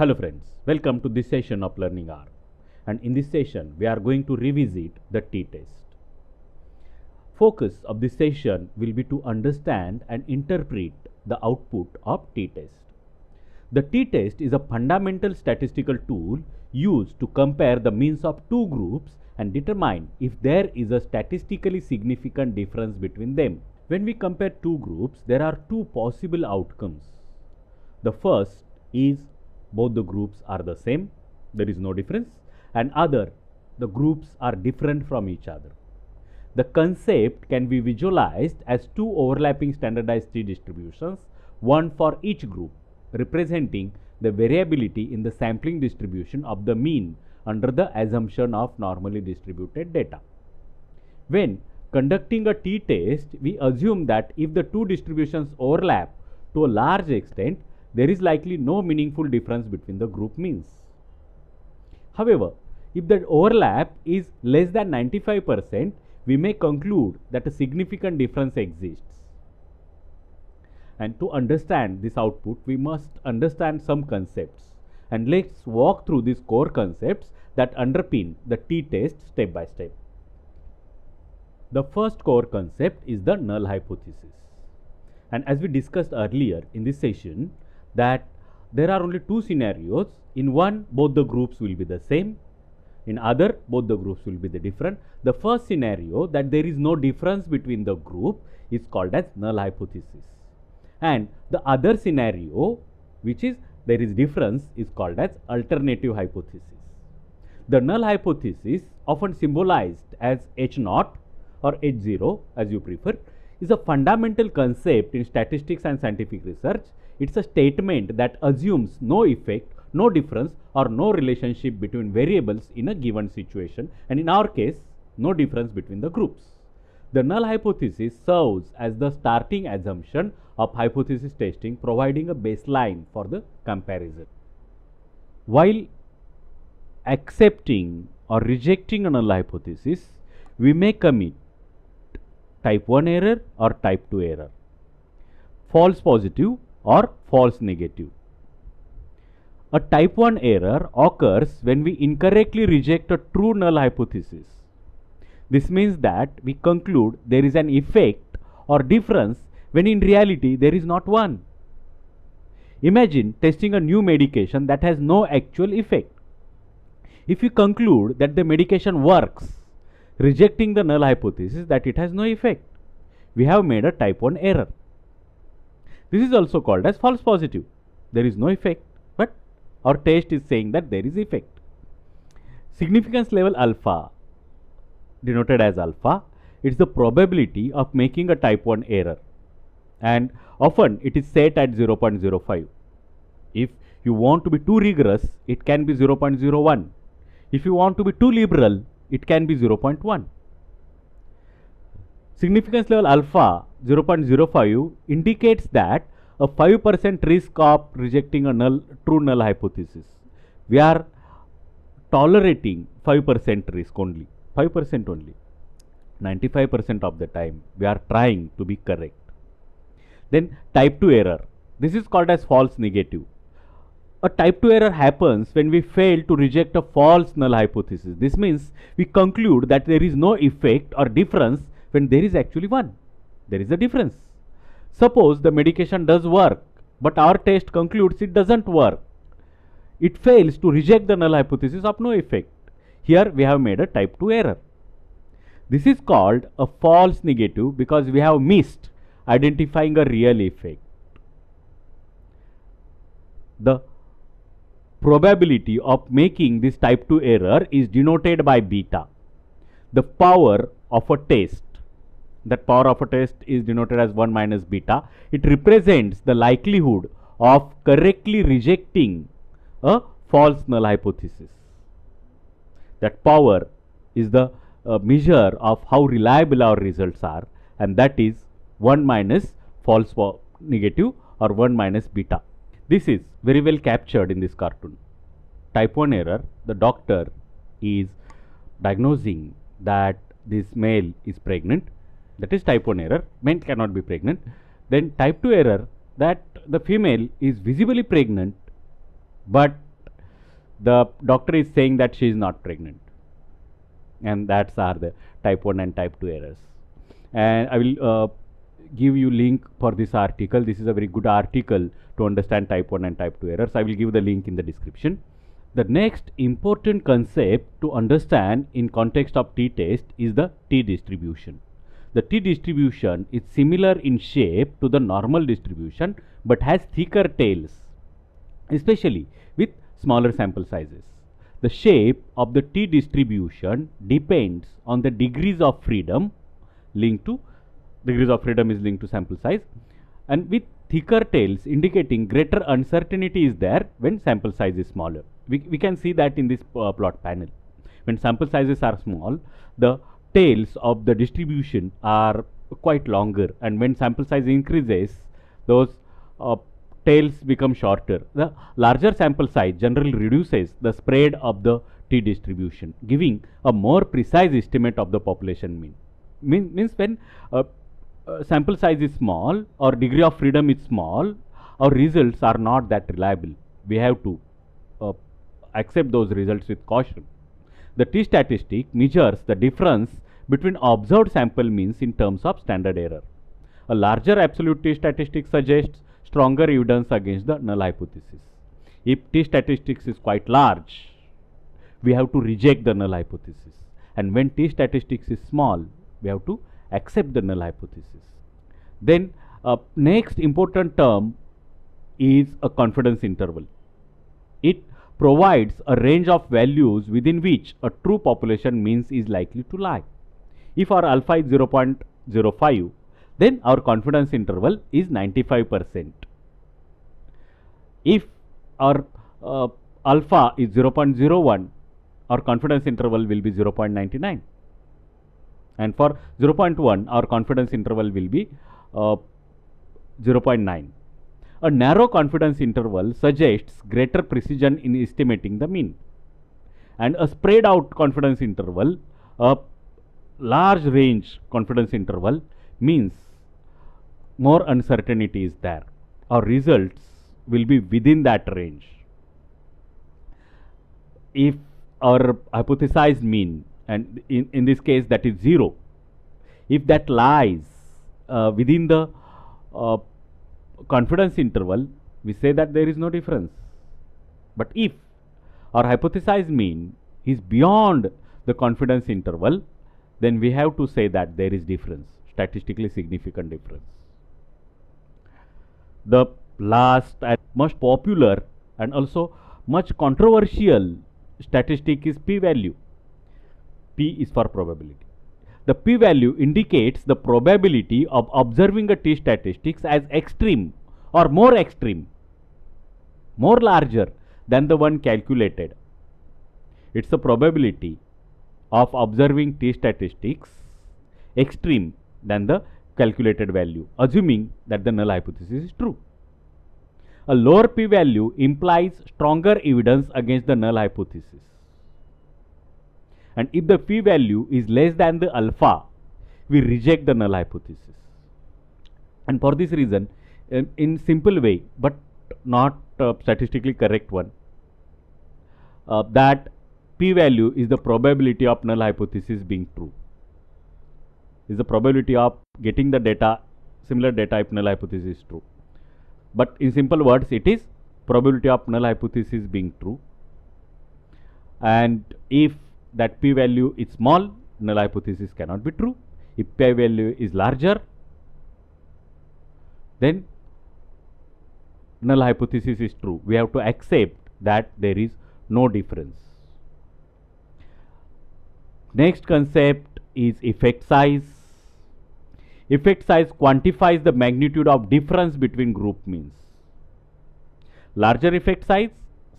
Hello friends, welcome to this session of Learning R, and in this session we are going to revisit the t-test. Focus of this session will be to understand and interpret the output of t-test. The t-test is a fundamental statistical tool used to compare the means of two groups and determine if there is a statistically significant difference between them. When we compare two groups, there are two possible outcomes. The first is both the groups are the same, there is no difference, and other, the groups are different from each other. The concept can be visualized as two overlapping standardized t-distributions, one for each group, representing the variability in the sampling distribution of the mean under the assumption of normally distributed data. When conducting a t-test, we assume that if the two distributions overlap to a large extent, there is likely no meaningful difference between the group means. However, if the overlap is less than 95%, we may conclude that a significant difference exists. And to understand this output, we must understand some concepts. And let's walk through these core concepts that underpin the t-test step by step. The first core concept is the null hypothesis. And as we discussed earlier in this session, that there are only two scenarios. In one, both the groups will be the same. In other, both the groups will be the different. The first scenario, that there is no difference between the group, is called as null hypothesis. And the other scenario, which is there is difference, is called as alternative hypothesis. The null hypothesis, often symbolized as H0 or H0 as you prefer, is a fundamental concept in statistics and scientific research. It's a statement that assumes no effect, no difference, or no relationship between variables in a given situation, and in our case, no difference between the groups. The null hypothesis serves as the starting assumption of hypothesis testing, providing a baseline for the comparison. While accepting or rejecting a null hypothesis, we may commit type 1 error or type 2 error, false positive or false negative. A type 1 error occurs when we incorrectly reject a true null hypothesis. This means that we conclude there is an effect or difference when in reality there is not one. Imagine testing a new medication that has no actual effect. If you conclude that the medication works, rejecting the null hypothesis that it has no effect, we have made a type 1 error. This is also called as false positive. There is no effect, but our test is saying that there is effect. Significance level alpha, denoted as alpha, it's the probability of making a type 1 error, and often it is set at 0.05. If you want to be too rigorous, it can be 0.01. If you want to be too liberal, it can be 0.1. Significance level alpha 0.05 indicates that a 5% risk of rejecting a true null hypothesis. We are tolerating 5% risk only, 5% only. 95% of the time we are trying to be correct. Then type 2 error. This is called as false negative. A type 2 error happens when we fail to reject a false null hypothesis. This means we conclude that there is no effect or difference when there is actually one. There is a difference. Suppose the medication does work, but our test concludes it doesn't work. It fails to reject the null hypothesis of no effect. Here we have made a type 2 error. This is called a false negative because we have missed identifying a real effect. The probability of making this type 2 error is denoted by beta. The power of a test, that power of a test is denoted as 1 minus beta. It represents the likelihood of correctly rejecting a false null hypothesis. That power is the measure of how reliable our results are, and that is 1 minus false negative or 1 minus beta. This is very well captured in this cartoon. Type 1 error, the doctor is diagnosing that this male is pregnant. That is type 1 error, men cannot be pregnant. Then type 2 error, that the female is visibly pregnant, but the doctor is saying that she is not pregnant, and that's are the type 1 and type 2 errors. And I will give you link for this article. This is a very good article to understand type 1 and type 2 errors. I will give the link in the description. The next important concept to understand in context of t-test is the t-distribution. The t-distribution is similar in shape to the normal distribution but has thicker tails, especially with smaller sample sizes. The shape of the t-distribution depends on the degrees of freedom linked to sample size, and with thicker tails indicating greater uncertainty is there when sample size is smaller. We can see that in this plot panel. When sample sizes are small, the tails of the distribution are quite longer, and when sample size increases, those tails become shorter. The larger sample size generally reduces the spread of the t-distribution, giving a more precise estimate of the population mean. Means when sample size is small or degree of freedom is small, our results are not that reliable. We have to accept those results with caution. The t-statistic measures the difference between observed sample means in terms of standard error. A larger absolute t-statistic suggests stronger evidence against the null hypothesis. If t-statistics is quite large, we have to reject the null hypothesis, and when t-statistics is small, we have to accept the null hypothesis. Then next important term is a confidence interval. It provides a range of values within which a true population means is likely to lie. If our alpha is 0.05, then our confidence interval is 95%. If our alpha is 0.01, our confidence interval will be 0.99. And for 0.1, our confidence interval will be 0.9. A narrow confidence interval suggests greater precision in estimating the mean, and a spread out confidence interval, a large range confidence interval, means more uncertainty is there. Our results will be within that range. If our hypothesized mean, and in this case that is 0, if that lies within the confidence interval, we say that there is no difference. But if our hypothesized mean is beyond the confidence interval, then we have to say that there is difference, statistically significant difference. The last and most popular and also much controversial statistic is p-value. P is for probability. The p-value indicates the probability of observing a t-statistics as extreme or more extreme, more larger than the one calculated. It's the probability of observing t-statistics extreme than the calculated value, assuming that the null hypothesis is true. A lower p-value implies stronger evidence against the null hypothesis. And if the p-value is less than the alpha, we reject the null hypothesis. And for this reason, in simple way, but not statistically correct one, that p-value is the probability of null hypothesis being true. Is the probability of getting the data, similar data if null hypothesis is true. But in simple words, it is probability of null hypothesis being true. And if that p-value is small, null hypothesis cannot be true. If p-value is larger, then null hypothesis is true. We have to accept that there is no difference. Next concept is effect size. Effect size quantifies the magnitude of difference between group means. Larger effect size,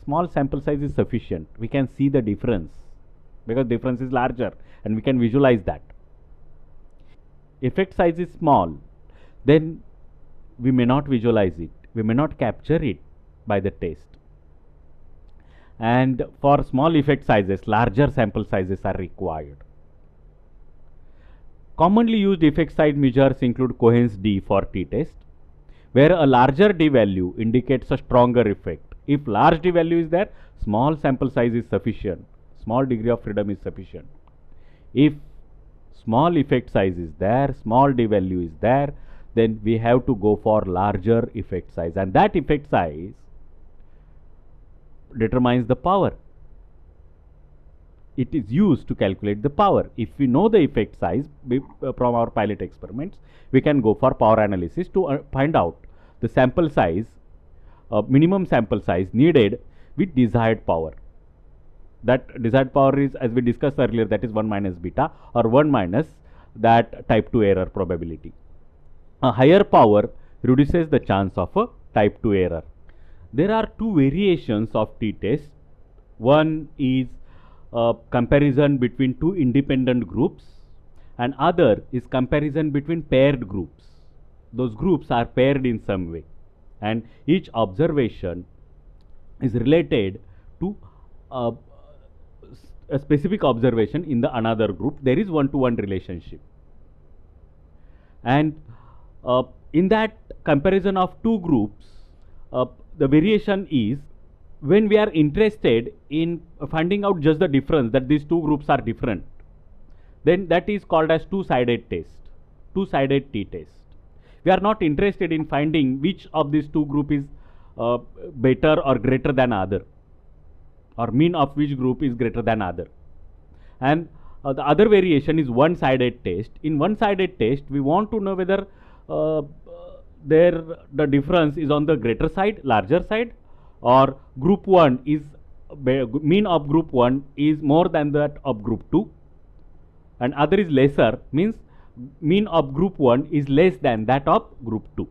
small sample size is sufficient. We can see the difference because difference is larger and we can visualize that. Effect size is small, then we may not visualize it, we may not capture it by the test. And for small effect sizes, larger sample sizes are required. Commonly used effect size measures include Cohen's d for t-test, where a larger d value indicates a stronger effect. If large d value is there, small sample size is sufficient, small degree of freedom is sufficient. If small effect size is there, small d value is there, then we have to go for larger effect size, and that effect size determines the power. It is used to calculate the power. If we know the effect size from our pilot experiments, we can go for power analysis to find out the sample size, minimum sample size needed with desired power. That desired power is, as we discussed earlier, that is 1 minus beta, or 1 minus that type 2 error probability. A higher power reduces the chance of a type 2 error. There are two variations of t-test. One is comparison between two independent groups, and other is comparison between paired groups. Those groups are paired in some way, and each observation is related to a specific observation in the another group. There is one-to-one relationship, and in that comparison of two groups, the variation is when we are interested in finding out just the difference, that these two groups are different, then that is called as two-sided test, two-sided t-test. We are not interested in finding which of these two group is better or greater than other, or mean of which group is greater than other. And the other variation is one-sided test. In one-sided test, we want to know whether the difference is on the greater side, larger side, or group 1 is mean of group 1 is more than that of group 2, and other is lesser, means mean of group 1 is less than that of group 2.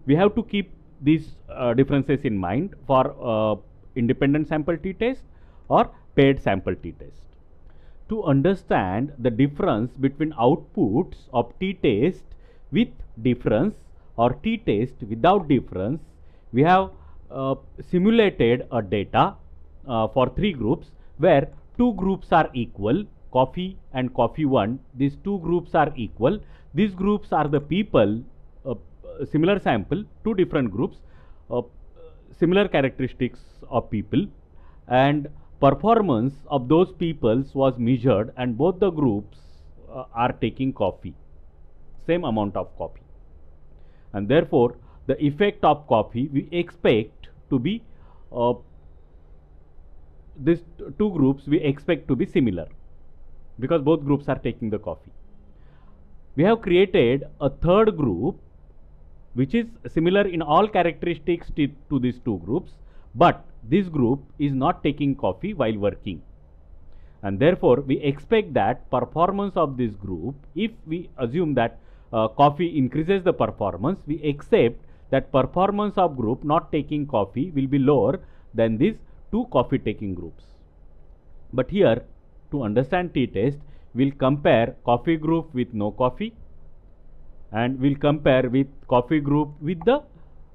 We have to keep these differences in mind for independent sample t-test or paired sample t-test. To understand the difference between outputs of t-test with difference or t-test without difference, we have simulated a data for three groups where two groups are equal, coffee and coffee 1. These two groups are equal. These groups are the people, similar sample, two different groups, similar characteristics of people, and performance of those peoples was measured, and both the groups are taking coffee, same amount of coffee, and therefore the effect of coffee we expect to be these two groups we expect to be similar because both groups are taking the coffee. We have created a third group which is similar in all characteristics to these two groups, but this group is not taking coffee while working, and therefore we expect that performance of this group, if we assume that coffee increases the performance, we accept that performance of group not taking coffee will be lower than these two coffee taking groups. But here, to understand t-test, we'll compare coffee group with no coffee, and we'll compare with coffee group with the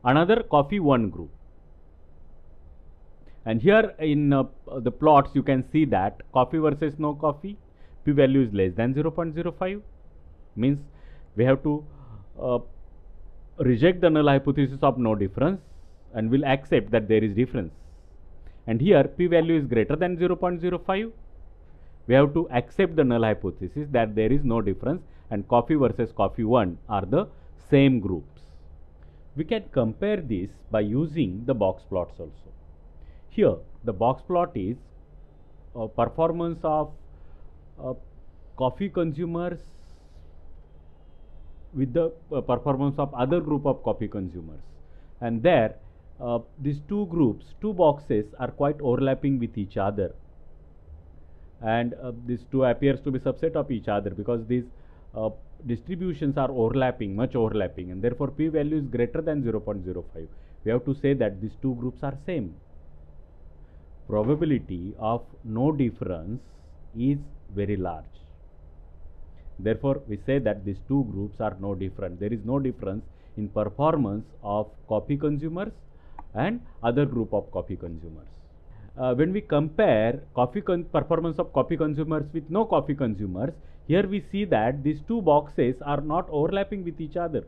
another coffee 1 group. And here in the plots you can see that coffee versus no coffee, p value is less than 0.05, means we have to reject the null hypothesis of no difference and will accept that there is difference. And here p value is greater than 0.05, we have to accept the null hypothesis that there is no difference and coffee versus coffee 1 are the same groups. We can compare this by using the box plots also. Here the box plot is performance of coffee consumers with the performance of other group of coffee consumers, and there these two groups, two boxes are quite overlapping with each other, and these two appears to be subset of each other because these distributions are overlapping, much overlapping, and therefore p value is greater than 0.05. We have to say that these two groups are same. Probability of no difference is very large. Therefore, we say that these two groups are no different. There is no difference in performance of coffee consumers and other group of coffee consumers. When we compare performance of coffee consumers with no coffee consumers, here we see that these two boxes are not overlapping with each other.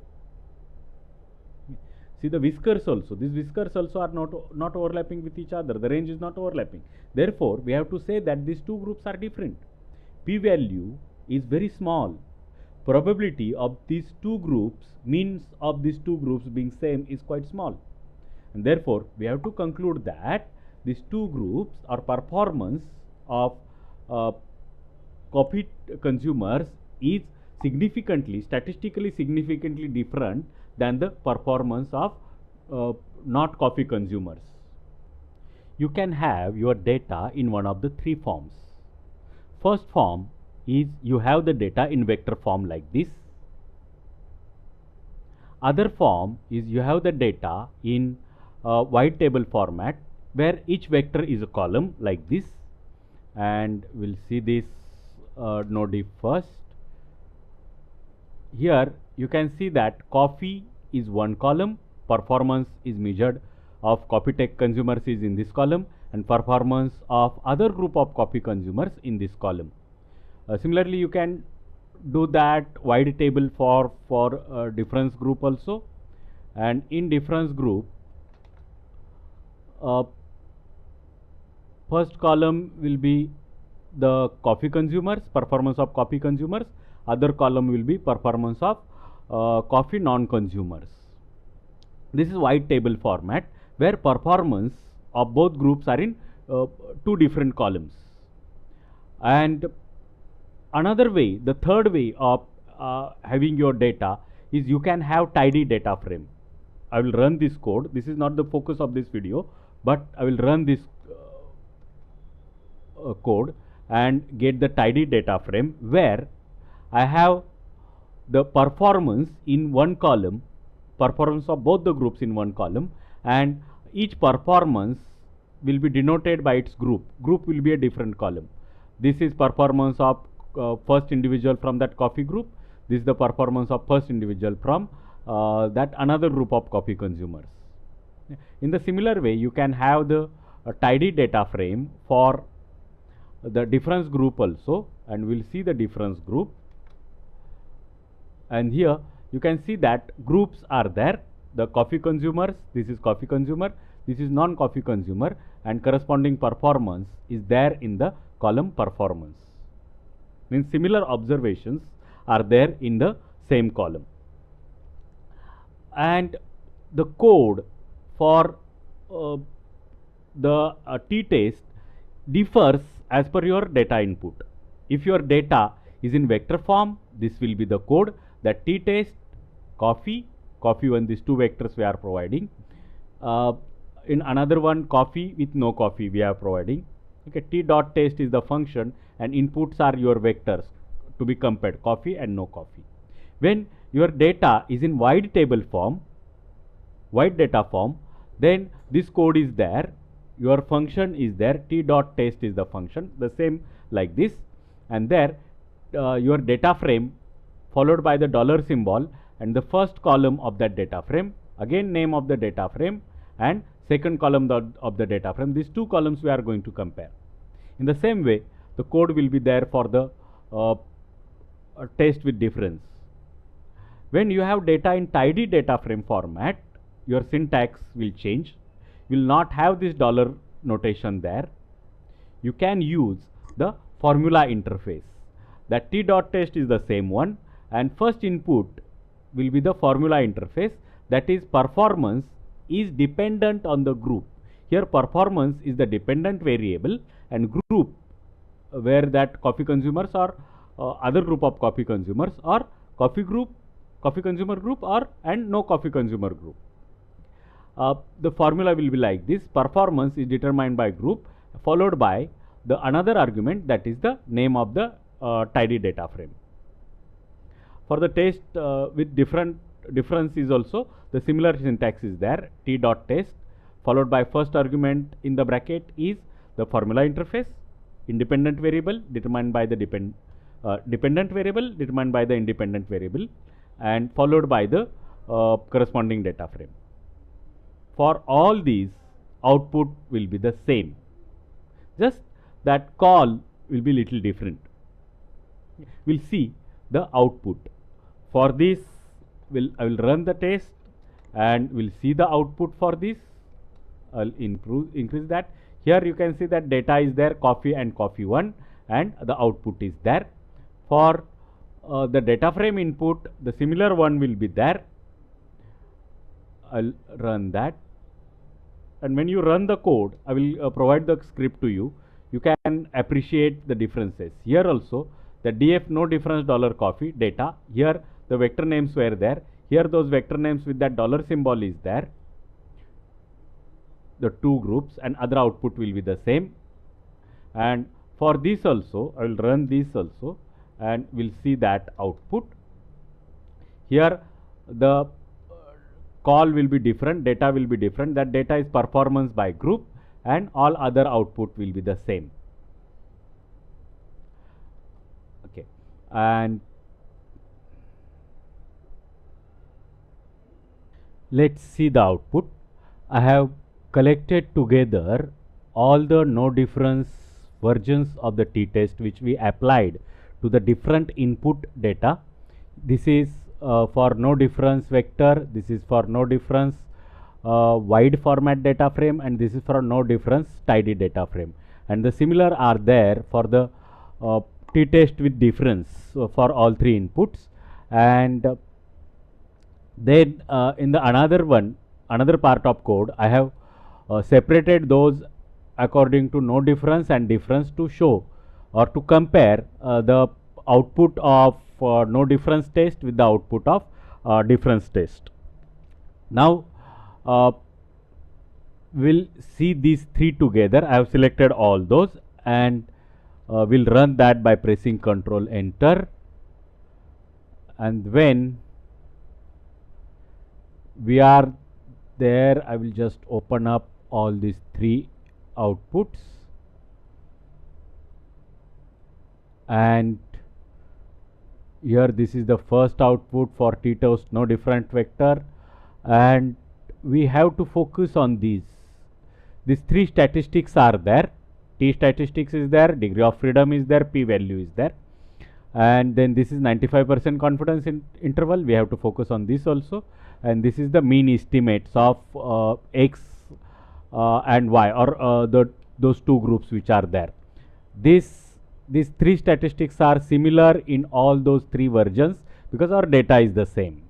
See the whiskers also. These whiskers also are not overlapping with each other. The range is not overlapping. Therefore, we have to say that these two groups are different. P value is very small. Probability of these two groups, means of these two groups being same, is quite small. And therefore, we have to conclude that these two groups or performance of coffee consumers is statistically significantly different than the performance of not coffee consumers. You can have your data in one of the three forms. First form is you have the data in vector form like this. Other form is you have the data in wide table format where each vector is a column like this, and we'll see this node first. Here you can see that coffee is one column, performance is measured of coffee tech consumers is in this column, and performance of other group of coffee consumers in this column. Similarly, you can do that wide table for difference group also, and in difference group first column will be the coffee consumers, performance of coffee consumers. Other column will be performance of coffee non-consumers. This is wide table format where performance of both groups are in two different columns. And another way, the third way of having your data is you can have tidy data frame. I will run this code. This is not the focus of this video, but I will run this code and get the tidy data frame where I have the performance in one column, performance of both the groups in one column, and each performance will be denoted by its group. Group will be a different column. This is performance of first individual from that coffee group. This is the performance of first individual from that another group of coffee consumers. In the similar way, you can have the tidy data frame for the difference group also, and we'll see the difference group. And here you can see that groups are there. The coffee consumers, this is coffee consumer, this is non-coffee consumer, and corresponding performance is there in the column performance. Means similar observations are there in the same column. And the code for the t-test differs as per your data input. If your data is in vector form, this will be the code that t-test coffee one, these two vectors we are providing. In another one, coffee with no coffee we are providing. Okay, t.test is the function and inputs are your vectors to be compared, coffee and no coffee. When your data is in wide table form, wide data form, then this code is there, your function is there, t.test is the function, the same like this, and there your data frame followed by the dollar symbol and the first column of that data frame, again name of the data frame, and second column of the data frame. These two columns we are going to compare. In the same way, the code will be there for the test with difference. When you have data in tidy data frame format, your syntax will change. You will not have this dollar notation there. You can use the formula interface. That t.test is the same one, and first input will be the formula interface, that is performance is dependent on the group. Here performance is the dependent variable, and group where that coffee consumers or other group of coffee consumers or coffee group, coffee consumer group or and no coffee consumer group. The formula will be like this: performance is determined by group followed by the another argument, that is the name of the tidy data frame. For the test with difference is also the similar syntax is there, t.test followed by first argument in the bracket is the formula interface, independent variable determined by the dependent variable determined by the independent variable, and followed by the corresponding data frame. For all these, output will be the same, just that call will be little different. We'll see the output. For this, I will run the test and we'll see the output for this. I'll increase that. Here you can see that data is there, coffee and coffee 1, and the output is there. For the data frame input, the similar one will be there. I'll run that. And when you run the code, I will provide the script to you. You can appreciate the differences. Here also, the df no difference $coffee data. Here the vector names were there. Here those vector names with that dollar symbol is there. The two groups, and other output will be the same. And for this also, I will run this also, and we'll see that output. Here the call will be different, data will be different. That data is performance by group, and all other output will be the same. Okay, and let's see the output. I have collected together all the no difference versions of the t-test which we applied to the different input data. This is for no difference vector, this is for no difference wide format data frame, and this is for no difference tidy data frame. And the similar are there for the t-test with difference for all three inputs. And then in the another part of code, I have separated those according to no difference and difference to show or to compare the output of no difference test with the output of difference test. Now we'll see these three together. I have selected all those, and we'll run that by pressing Ctrl Enter. And when we are there, I will just open up all these three outputs, and here this is the first output for t-toast no different vector, and we have to focus on these three statistics are there. T statistics is there, degree of freedom is there, p value is there, and then this is 95% confidence interval. We have to focus on this also, and this is the mean estimates of x and y, or those two groups which are there. These three statistics are similar in all those three versions because our data is the same.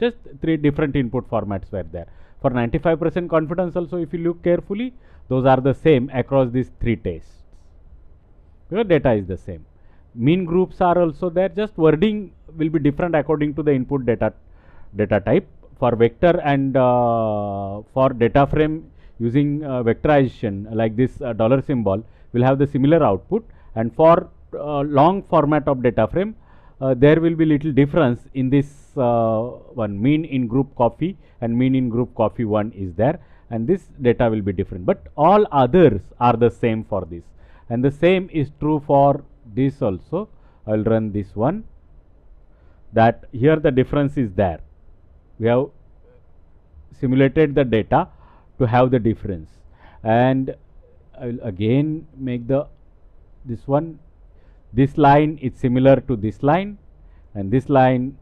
Just three different input formats were there. For 95% confidence also, if you look carefully, those are the same across these three tests. Your data is the same. Mean groups are also there, just wording will be different according to the input data type. For vector and for data frame using vectorization like this dollar symbol will have the similar output, and for long format of data frame there will be little difference in this one. Mean in group coffee and mean in group coffee 1 is there, and this data will be different, but all others are the same for this, and the same is true for this also. I will run this one, that here the difference is there. We have simulated the data to have the difference, and I will again make this one. This line is similar to this line, and this line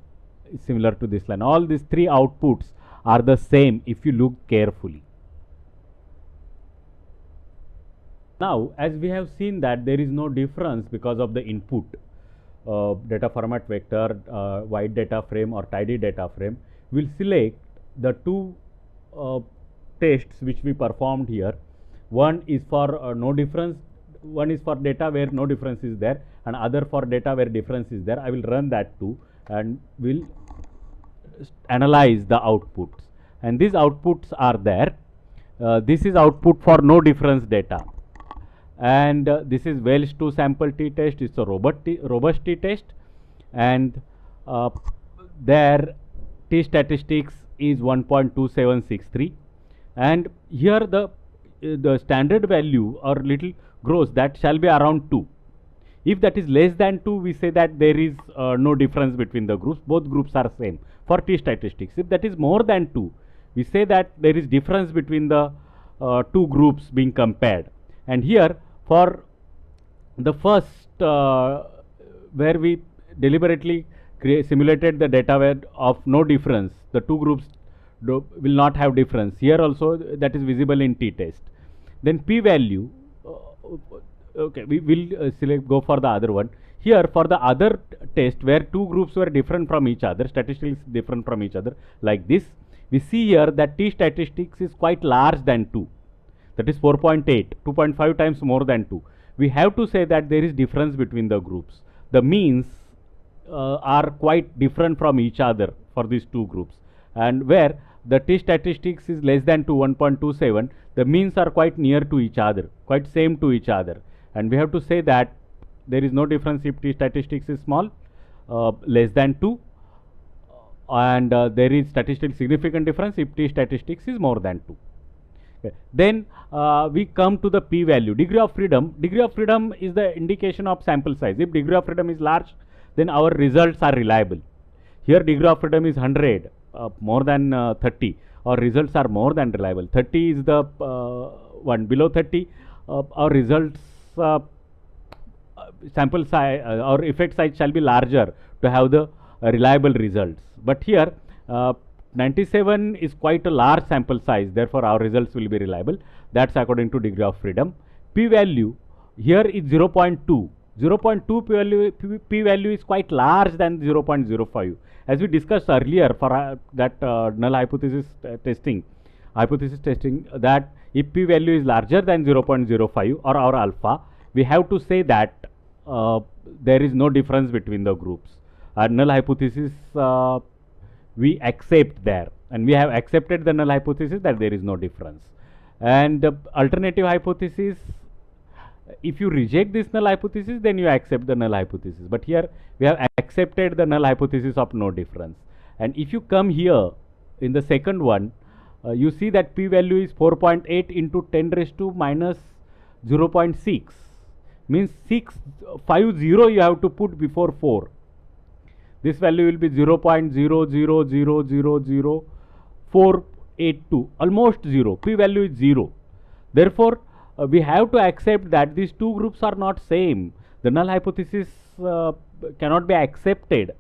is similar to this line. All these three outputs are the same if you look carefully. Now, as we have seen that there is no difference because of the input data format vector, wide data frame or tidy data frame, we will select the two tests which we performed here. One is for no difference, one is for data where no difference is there, and other for data where difference is there. I will run that too, and will analyze the outputs, and these outputs are there. This is output for no difference data, and this is Welch 2 sample t-test. It's a robust t-test, and their t statistics is 1.2763, and here the standard value or little gross, that shall be around 2. If that is less than 2, we say that there is no difference between the groups, both groups are same for t statistics. If that is more than 2, we say that there is difference between the two groups being compared. And here for the first where we deliberately simulated the data where of no difference, the two groups will not have difference. Here also that is visible in t-test. Then p-value, okay, we will go for the other one. Here for the other test where two groups were different from each other, statistically different from each other, like this, we see here that t statistics is quite large than 2, that is 4.8, 2.5 times more than 2. We have to say that there is difference between the groups. The means are quite different from each other for these two groups, and where the t statistics is less than 2, 1.27, the means are quite near to each other, quite same to each other, and we have to say that there is no difference if t statistics is small, less than 2, and there is statistically significant difference if t statistics is more than 2. Okay. Then we come to the p-value, degree of freedom. Degree of freedom is the indication of sample size. If degree of freedom is large, then our results are reliable. Here degree of freedom is 100, more than 30, our results are more than reliable. 30 is the one. Below 30, our results sample size or effect size shall be larger to have the reliable results. But here 97 is quite a large sample size, therefore our results will be reliable. That's according to degree of freedom. P-value here is 0.2. 0.2 p-value is quite large than 0.05. As we discussed earlier for that null hypothesis testing, that if p-value is larger than 0.05 or our alpha, we have to say that there is no difference between the groups. Our null hypothesis we accept there, and we have accepted the null hypothesis that there is no difference. And alternative hypothesis, if you reject this null hypothesis, then you accept the null hypothesis. But here we have accepted the null hypothesis of no difference. And if you come here in the second one, you see that p-value is 4.8 into 10 raised to minus 0.6, means 650 you have to put before 4. This value will be 0.00000482, almost 0. P-value is 0. Therefore, we have to accept that these two groups are not same. The null hypothesis cannot be accepted,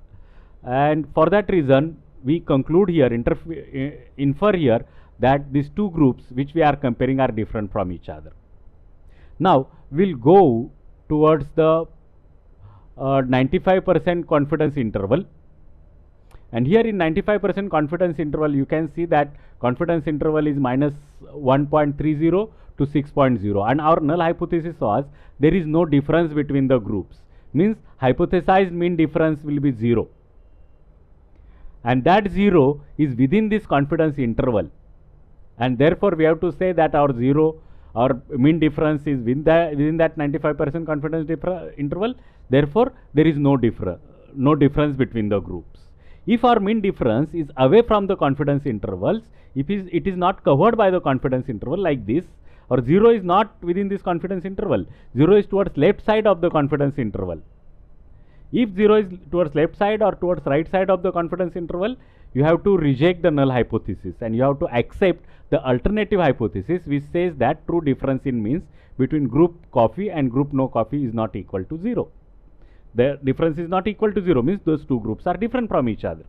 and for that reason we conclude here, infer here, that these two groups which we are comparing are different from each other. Now we'll go towards the 95% confidence interval, and here in 95% confidence interval you can see that confidence interval is minus 1.30 to 6.0, and our null hypothesis was there is no difference between the groups, means hypothesized mean difference will be 0, and that 0 is within this confidence interval, and therefore we have to say that our mean difference is within that 95% confidence interval. Therefore, there is no difference between the groups. If our mean difference is away from the confidence intervals, if it is not covered by the confidence interval like this, or 0 is not within this confidence interval, 0 is towards left side of the confidence interval. If 0 is towards left side or towards right side of the confidence interval, you have to reject the null hypothesis and you have to accept the alternative hypothesis, which says that true difference in means between group coffee and group no coffee is not equal to 0. The difference is not equal to 0, means those two groups are different from each other.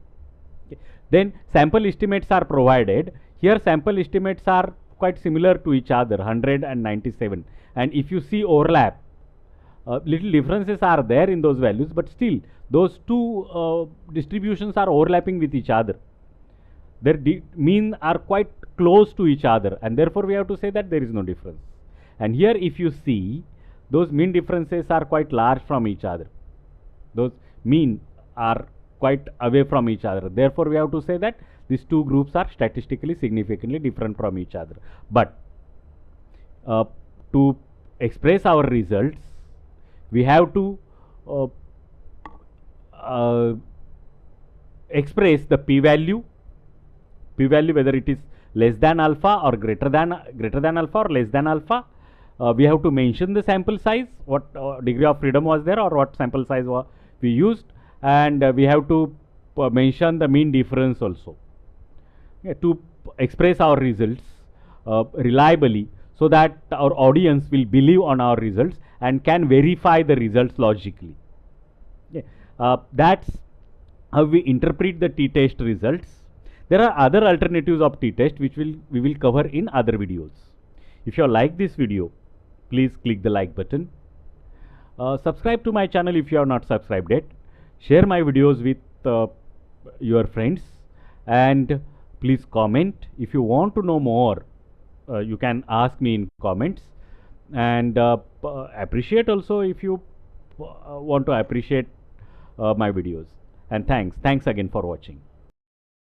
Okay. Then sample estimates are provided. Here sample estimates are quite similar to each other, 100 and 97, and if you see overlap, little differences are there in those values, but still those two distributions are overlapping with each other. Their mean are quite close to each other, and therefore we have to say that there is no difference. And here if you see, those mean differences are quite large from each other. Those mean are quite away from each other. Therefore, we have to say that these two groups are statistically significantly different from each other. But to express our results, we have to express the p-value whether it is less than alpha or greater than alpha or less than alpha. We have to mention the sample size, what degree of freedom was there or what sample size we used, and we have to mention the mean difference also, to express our results reliably, so that our audience will believe on our results and can verify the results logically. That's how we interpret the t-test results. There are other alternatives of t-test which we will cover in other videos. If you like this video, please click the like button. Subscribe to my channel if you have not subscribed yet. Share my videos with your friends, and please comment. If you want to know more, you can ask me in comments, and appreciate also if you want to appreciate my videos. And thanks again for watching.